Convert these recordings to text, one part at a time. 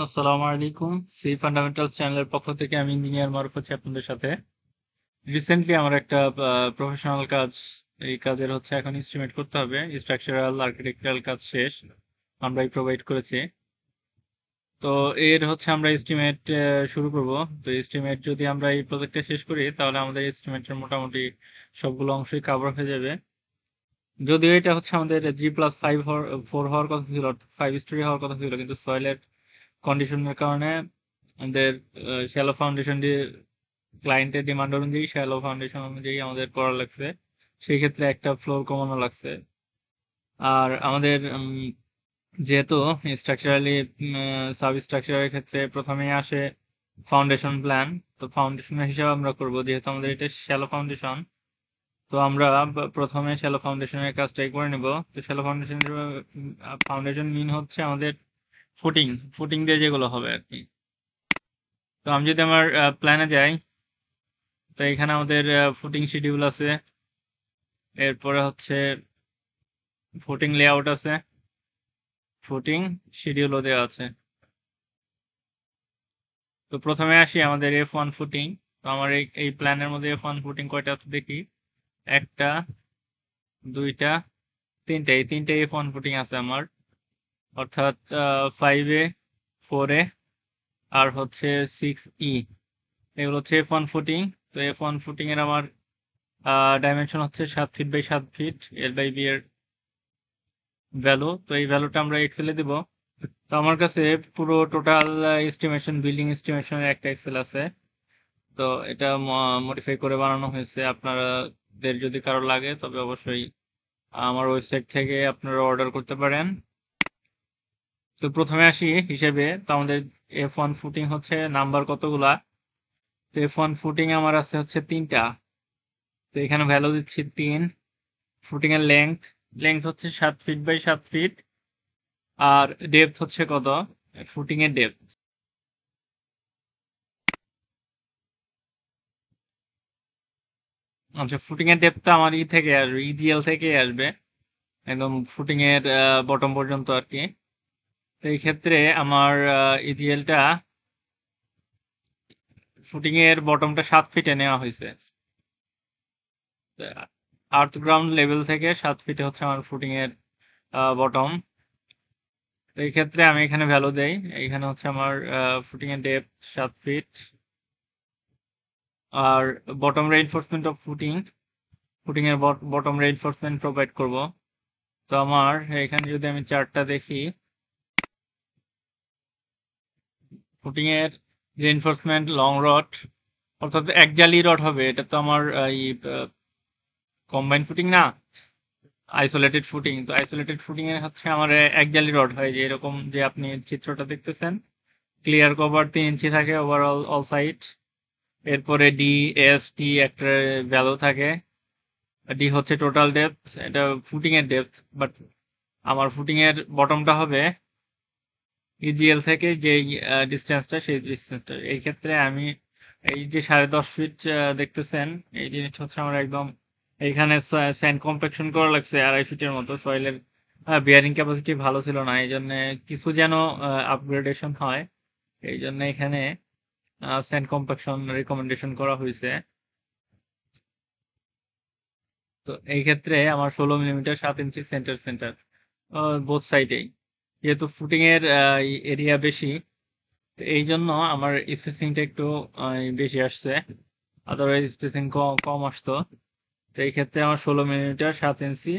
আসসালামু আলাইকুম। C fundamentals চ্যানেলের পক্ষ থেকে আমি ইঞ্জিনিয়ার মারুফ আছি আপনাদের সাথে। রিসেন্টলি আমার একটা প্রফেশনাল কাজ, এই কাজের হচ্ছে এখন এস্টিমেট করতে হবে। স্ট্রাকচারাল আর্কিটেকচারাল কাজ শেষ, আমরাই প্রোভাইড করেছি। তো এর হচ্ছে আমরা এস্টিমেট শুরু করব। তো এস্টিমেট যদি আমরা এই প্রজেক্টটা শেষ করি তাহলে আমাদের এস্টিমেটের মোটামুটি সবগুলো অংশই কভার হয়ে যাবে। যদিও এটা হচ্ছে আমাদের G+5 4 হওয়ার কথা ছিল, 5 স্টোরি হওয়ার কথা ছিল, কিন্তু সয়েলের কন্ডিশনের কারণে আমাদের শ্যালো ফাউন্ডেশন দিয়ে ক্লায়েন্টের ডিমান্ড অনুযায়ী শ্যালো ফাউন্ডেশন অনুযায়ী আমাদের করা লাগছে। সেই ক্ষেত্রে একটা ফ্লোর কমানো লাগছে। আর আমাদের যেহেতু স্ট্রাকচারালি সাব স্ট্রাকচারের ক্ষেত্রে প্রথমেই আসে ফাউন্ডেশন প্ল্যান। তো ফাউন্ডেশনের হিসাবে আমরা করব, যেহেতু আমাদের এটা শ্যালো ফাউন্ডেশন। তো আমরা প্রথমে শ্যালো ফাউন্ডেশনের কাজটাই করে নেব। তো শ্যালো ফাউন্ডেশন মিন হচ্ছে আমাদের ফুটিং ফুটিং দিয়ে যেগুলো হবে আর কি। তো আমি যদি আমার প্ল্যানে যাই, তো এখানে আমাদের ফুটিং শিডিউল আছে, এরপরে হচ্ছে ফুটিং লেআউট আছে, ফুটিং শিডিউলও দেওয়া আছে। তো প্রথমে আসি আমাদের F1 ফুটিং। তো আমার এই প্ল্যানের মধ্যে F1 ফুটিং কয়টা আছে দেখি। একটা, দুইটা, তিনটে, এই তিনটে F1 ফুটিং আছে আমার, অর্থাৎ 5A, 4A আর হচ্ছে 6E। এগুলো হচ্ছে F1 ফুটিং। তো F1 ফুটিং এর আমার ডাইমেনশন হচ্ছে 7 ফিট বাই 7 ফিট, L/B এর ভ্যালু। তো এই ভ্যালুটা আমরা এক্সেলে দিব। তো আমার কাছে পুরো টোটাল এস্টিমেশন, বিল্ডিং এস্টিমেশনের একটা এক্সেল আছে। তো এটা মডিফাই করে বানানো হয়েছে। আপনাদের যদি কারো লাগে তবে অবশ্যই আমার ওয়েবসাইট থেকে আপনারা অর্ডার করতে পারেন। তো প্রথমে আসি হিসেবে। তো আমাদের F1 ফুটিং হচ্ছে নাম্বার কতগুলা। তো F1 ফুটিং আমার আছে হচ্ছে তিনটা। তো এখানে ভ্যালু দিচ্ছি 3। ফুটিং এর লেংথ হচ্ছে 7 ফিট বাই 7 ফিট। আর ডেপথ হচ্ছে কত, ফুটিং এর ডেপথ। আচ্ছা, ফুটিং এর ডেপথটা আমার থেকে আসবে, ইজিএল থেকে আসবে, একদম ফুটিং এর বটম পর্যন্ত আর কি। তো এই ক্ষেত্রে আমার ইজিএলটা, ফুটিং এর বটমটা 7 ফিটে নেওয়া হয়েছে। আর্থ গ্রাউন্ড লেভেল থেকে 7 ফিটে হচ্ছে আমার ফুটিং এর বটম। তো এই ক্ষেত্রে আমি এখানে ভ্যালু দেই। এখানে হচ্ছে আমার ফুটিং এর ডেপথ 7 ফিট। আর বটম রেইনফোর্সমেন্ট অফ ফুটিং এর বটম রেইনফোর্সমেন্ট প্রোভাইড করব। তো আমার এখানে যদি আমি চার্টটা দেখি, ফুটিং এর রেইনফোর্সমেন্ট লং রড, অর্থাৎ এক জালি রড হবে। এটা তো আমার এই কম্বাইন ফুটিং না, আইসোলেটেড ফুটিং। তো আইসোলেটেড ফুটিং এর হচ্ছে আমার এক জালি রড হয়, যে এরকম যে আপনি চিত্রটা দেখতেছেন। ক্লিয়ার কভার 3 ইঞ্চি থাকে ওভারঅল অল সাইড। এরপরে DST একটা ভ্যালু থাকে। ডি হচ্ছে টোটাল ডেপথ, এটা ফুটিং এর ডেপথ। বাট আমার ফুটিং এর বটমটা হবে ইজিএল থেকে যে ডিস্টেন্সটা, সেই ডিস্টেন্সটা। এই ক্ষেত্রে আমি এই যে 10.5 ফিট দেখতেছেন, এই জিনিসটা হচ্ছে আমার একদম এইখানে স্যান্ড কম্প্যাকশন করা লাগছে 2.5 ফিটের মতো। সয়েলের বিয়ারিং ক্যাপাসিটি ভালো ছিল না, এই জন্য কিছু যেন আপগ্রেডেশন হয়, এই জন্য এখানে স্যান্ড কম্প্যাকশন রিকমেন্ডেশন করা হয়েছে। তো এই ক্ষেত্রে আমার 16 মিলিমিটার 7 ইঞ্চি সেন্টার বোথ সাইডেই, যেহেতু ফুটিং এর এরিয়া বেশি। তো এই জন্য আমার স্পেসিংটা একটু বেশি আসছে, আদারওয়াইজ স্পেসিং কম আসতো। তো এই ক্ষেত্রে আমার 16 মিলিমিটার 7 ইঞ্চি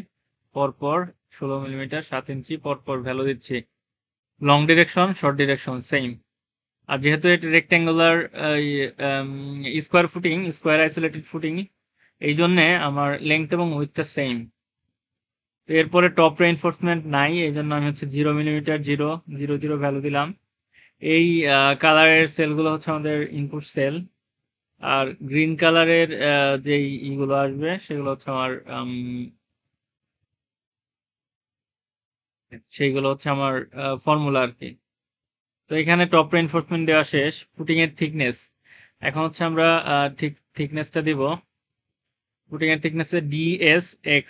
পরপর, 16 মিলিমিটার 7 ইঞ্চি পরপর ভ্যালু দিচ্ছি। Long direction, short direction same. আর যেহেতু এটা রেক্ট্যাঙ্গুলার স্কোয়ার আইসোলেটেড ফুটিং, এই জন্যে আমার লেংথ এবং উইথটা সেম। তো এরপরে টপ রেইনফোর্সমেন্ট নাই, এই জন্য আমি হচ্ছে 0 মিলিমিটার 0 0 0 ভ্যালু দিলাম। এই কালারের সেলগুলো হচ্ছে আমাদের ইনপুট সেল। আর গ্রিন কালারের যেই ইগুলো আসবে সেগুলো হচ্ছে আমার সেইগুলো হচ্ছে আমার ফর্মুলা আর কি। তো এখানে টপ রেইনফোর্সমেন্ট দেওয়া শেষ। ফুটিং এর থিকনেস, এখন হচ্ছে আমরা ঠিক থিকনেসটা দিব। ফুটিং এর থিকনেসে DSX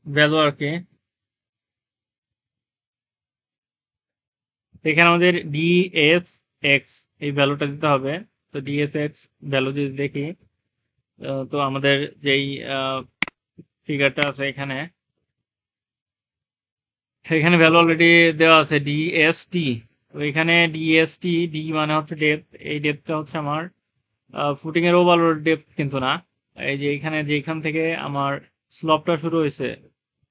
ভ্যালু আর কি। এখানে আমাদের ডিএস এক্স এই ভ্যালুটা দিতে হবে। তো ডিএস এক্স ভ্যালু যদি দেখি, তো আমাদের যেই ফিগারটা আছে এখানে, এখানে ভ্যালু অলরেডি দেওয়া আছে ডিএসটি। তো এখানে ডিএসটি, ডি মানে হচ্ছে ডেপথ, এই ডেপথটা হচ্ছে আমার ফুটিং এর ওভারঅল ডেপথ কিন্তু না। এই যে এখানে যেখান থেকে আমার স্লপটা শুরু হয়েছে,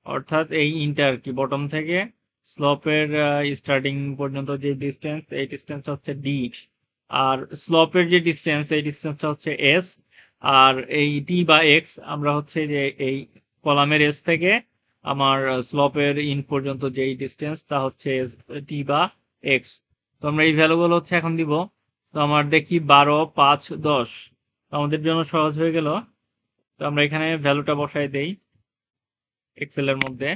অর্থাৎ এই ইন্টার কি বটম থেকে স্লপের স্টার্টিং পর্যন্ত যে ডিস্টেন্স, এই ডিস্টেন্সটা হচ্ছে ডি। আর স্লপের যে ডিস্টেন্স, এই ডিস্টেন্সটা হচ্ছে এস। আর এই টি বা এক্স আমরা হচ্ছে যে এই কলামের এস থেকে আমার স্লপের ইন পর্যন্ত যেই ডিস্টেন্স, তা হচ্ছে টি বা এক্স। তো আমরা এই ভ্যালুগুলো হচ্ছে এখন দিব। তো আমার দেখি 12, 5, 10। আমাদের জন্য সহজ হয়ে গেল। তো আমরা এখানে ভ্যালুটা বসাই দেই এক্সেল এর মধ্যে।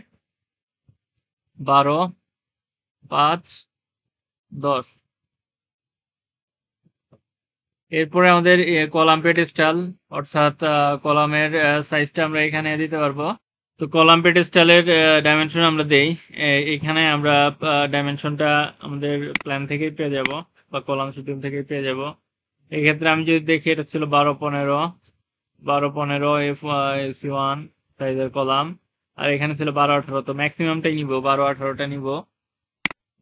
12, 5, 10। এরপরে আমাদের কলাম পেডেস্টাল, অর্থাৎ কলামের সাইজটা আমরা এখানে দিতে পারবো। তো কলাম পেডেস্টালের ডাইমেনশন আমরা দেই। এখানে আমরা ডাইমেনশনটা আমাদের প্ল্যান থেকেই পেয়ে যাব, বা কলাম শিডিউল থেকেই পেয়ে যাব। এক্ষেত্রে আমি যদি দেখি, এটা ছিল 12, 15, 12, 15 FC1 সাইজের কলাম। আর এখানে ছিল 12, 18। তো ম্যাক্সিমামটাই নিব, 12, 18টা নিব।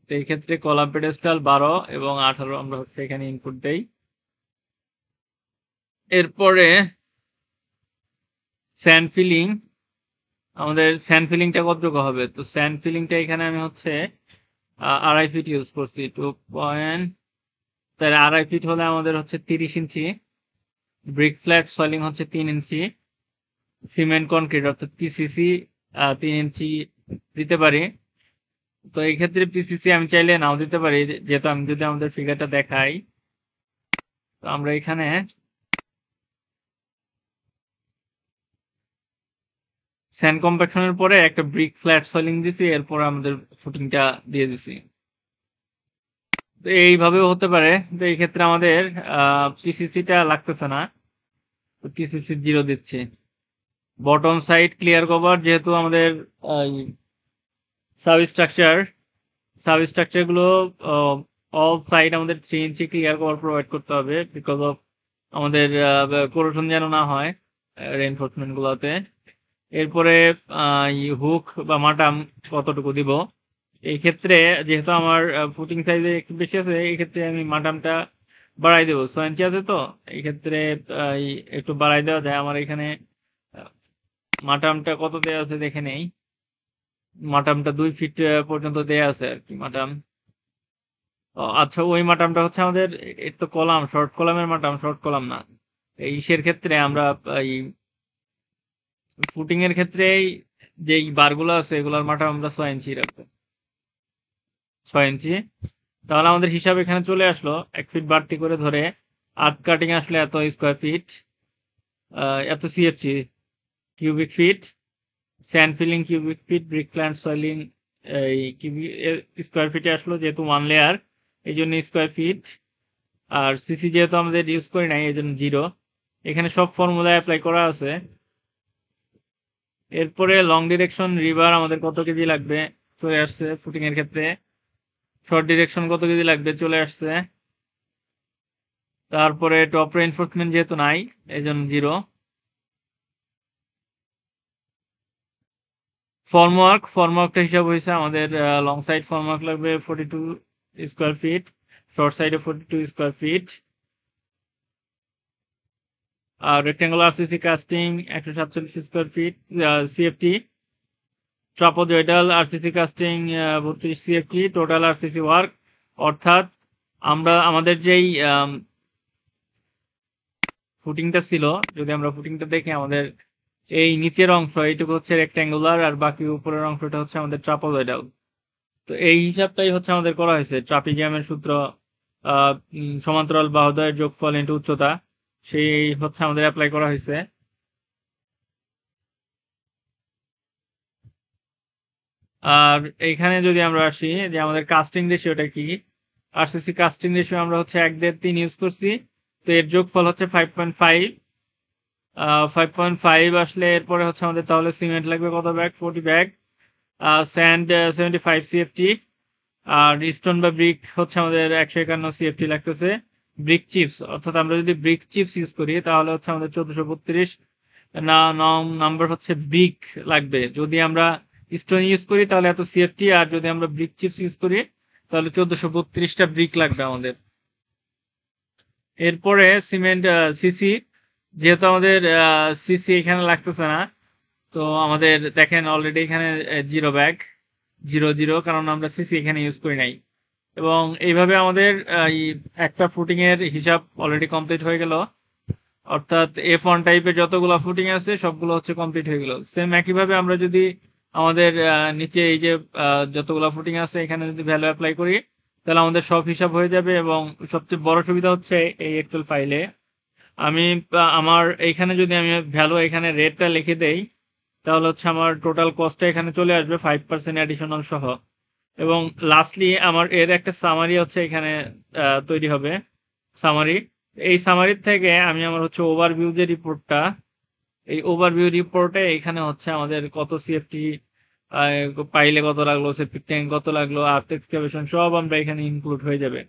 তো এই ক্ষেত্রে কলাম পেডেস্টাল 12 এবং 18 আমরা হচ্ছে এখানে ইনপুট দেই। এরপরে স্যান্ড ফিলিং, আমাদের স্যান্ড ফিলিংটা কতটুকু হবে? তো স্যান্ড ফিলিংটা এখানে আমি হচ্ছে 2.5 ফিট ইউজ করছি। 2 তার 2.5 ফিট হলে আমাদের হচ্ছে 30 ইঞ্চি। ব্রিক ফ্ল্যাট সয়েলিং হচ্ছে 3 ইঞ্চি। সিমেন্ট কনক্রিট অর্থাৎ পিসিসি 3 ইঞ্চি দিতে পারি। তো এই ক্ষেত্রে পিসিসি আমি চাইলে নাও দিতে পারি, যেহেতু আমি যদি আমাদের ফিগারটা দেখাই, তো আমরা এখানে স্যান্ড কম্প্যাকশনের পরে একটা ব্রিক ফ্ল্যাট সয়েলিং দিছি, এরপর আমাদের ফুটিংটা দিয়ে দিছি। তো এইভাবেও হতে পারে। তো এই ক্ষেত্রে আমাদের পিসিসিটা লাগতেছে না, পিসিসি 0 দিচ্ছি। বটম সাইড ক্লিয়ার কভার, যেহেতু আমাদের সাবস্ট্রাকচার সাবস্ট্রাকচার গুলো অল সাইড আমাদের 3 ইঞ্চি ক্লিয়ার কভার প্রোভাইড করতে হবে, বিকজ অফ আমাদের কোরোশন যেন না হয় রেইনফোর্সমেন্ট গুলোতে। এরপরে হুক বা মাটাম কতটুকু দিব? এই ক্ষেত্রে যেহেতু আমার ফুটিং সাইজে একটু বেশি আছে, এই ক্ষেত্রে আমি মাটামটা বাড়াই দেবো। 6 ইঞ্চি আছে, তো এই ক্ষেত্রে একটু বাড়াই দেওয়া যায়। আমার এখানে আহ, মাটামটা কত দেওয়া আছে দেখে নেই। মাটামটা 2 ফিট পর্যন্ত দেয়া আছে আর কি মাটাম। আচ্ছা, ওই মাটামটা হচ্ছে আমাদের, এটা তো কলাম, শর্ট কলামের মাটাম, শর্ট কলাম না। এই ইসের ক্ষেত্রে আমরা এই ফুটিং এর ক্ষেত্রে যে বারগুলো আছে, এগুলোর মাটাম আমরা 6 ইঞ্চি রাখবো। 6 ইঞ্চি। তাহলে আমাদের হিসাব এখানে চলে আসলো। 1 ফিট বাড়তি করে ধরে আর্থ কাটিং আসলে এত স্কোয়ার ফিট, এত CFT cubic feet, sand filling cubic feet, brick plant soiling এই কিউবিক স্কোয়ার ফিটে আসলো, যেহেতু 1 লেয়ার এই জন্য স্কোয়ার ফিট। আর সিসি যেহেতু আমাদের ইউজ করি নাই, এই জন্য 0। এখানে সব ফর্মুলা অ্যাপ্লাই করা আছে। এরপরে লং ডিরেকশন রিভার আমাদের কত কেজি লাগবে চলে আসছে ফুটিং এর ক্ষেত্রে। শর্ট ডিরেকশন কত কেজি লাগবে চলে আসছে। তারপরে টপ রেইনফোর্সমেন্ট যেহেতু নাই, এই জন্য 0। ফর্মওয়ার্কটা হিসাব হয়েছে আমাদের, লং সাইড ফর্মওয়ার্ক লাগবে 42 স্কোয়ার ফিট, শর্ট সাইডে 42 স্কোয়ার ফিট। আর rectangular RCC casting 147 square feet CFT. Trapezoidal RCC casting 32 CFT. Total RCC work, অর্থাৎ আমরা আমাদের যেই ফুটিংটা ছিল, যদি আমরা ফুটিংটা দেখি, আমাদের এই নিচের অংশ এইটুকু হচ্ছে রেক্ট্যাঙ্গুলার, আর বাকি উপরের অংশটা হচ্ছে আমাদের ট্রাপোজয়েডাল। তো এই হিসাবটাই হচ্ছে আমাদের করা হয়েছে ট্রাপিজিয়ামের সূত্র, সমান্তরাল বাহুদ্বয়ের যোগফল ইনটু উচ্চতা, সেই হচ্ছে আমাদের অ্যাপ্লাই করা হয়েছে। আর এইখানে যদি আমরা আসি যে আমাদের কাস্টিং রেশিওটা কি, আরসিসি কাস্টিং রেশিও আমরা হচ্ছে 1.5-3 ইউজ করছি। তো এর যোগফল হচ্ছে 5.5। 5.5 আসলে এরপরে হচ্ছে আমাদের তাহলে সিমেন্ট লাগবে কত ব্যাগ? 40 ব্যাগ। Sand 75 CFT. আর স্টোন বা ব্রিক হচ্ছে আমাদের 151 সিএফটি লাগতেছে। ব্রিক চিপস অর্থাৎ আমরা যদি ব্রিক চিপস ইউজ করি তাহলে হচ্ছে আমাদের 1432 নাম্বার হচ্ছে ব্রিক লাগবে। যদি আমরা স্টোন ইউজ করি তাহলে এত সিএফটি, আর যদি আমরা ব্রিক চিপস ইউজ করি তাহলে 1432টা ব্রিক লাগবে আমাদের। এরপরে সিমেন্ট সিসি, যেহেতু আমাদের সিসি এখানে লাগতেছে না, তো আমাদের দেখেন অলরেডি এখানে 0 ব্যাগ 0 0, কারণ আমরা সিসি এখানে ইউজ করি নাই। এবং এইভাবে আমাদের এই একটা ফুটিং এর হিসাব অলরেডি কমপ্লিট হয়ে গেল। অর্থাৎ F1 টাইপের যতগুলো ফুটিং আছে সবগুলো হচ্ছে কমপ্লিট হয়ে গেল। সেম একইভাবে আমরা যদি আমাদের নিচে এই যে যতগুলো ফুটিং আছে এখানে যদি ভ্যালু অ্যাপ্লাই করি তাহলে আমাদের সব হিসাব হয়ে যাবে। এবং সবচেয়ে বড় সুবিধা হচ্ছে এই এক্সেল ফাইলে আমি আমার এইখানে যদি আমি ভ্যালু এখানে রেটটা লিখে দেই তাহলে হচ্ছে আমার টোটাল কস্টটা এখানে চলে আসবে 5% অ্যাডিশনাল সহ। এবং লাস্টলি আমার এর একটা সামারি হচ্ছে এখানে তৈরি হবে, সামারি। এই সামারির থেকে আমি আমার হচ্ছে ওভারভিউ যে রিপোর্টটা, এই ওভারভিউ রিপোর্টে এখানে হচ্ছে আমাদের কত সিএফটি পাইলে কত লাগলো, সেপ্টিক ট্যাঙ্ক কত লাগলো, আর্থ এক্সকাভেশন সব আমরা এখানে ইনক্লুড হয়ে যাবে।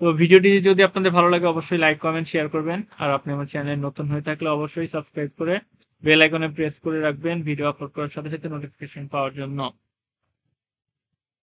তো ভিডিওটি যদি আপনাদের ভালো লাগে অবশ্যই লাইক কমেন্ট শেয়ার করবেন। আর আপনি আমার চ্যানেল নতুন হয়ে থাকলে অবশ্যই সাবস্ক্রাইব করে বেল আইকনে প্রেস করে রাখবেন ভিডিও আপলোড করার সাথে সাথে নোটিফিকেশন পাওয়ার জন্য।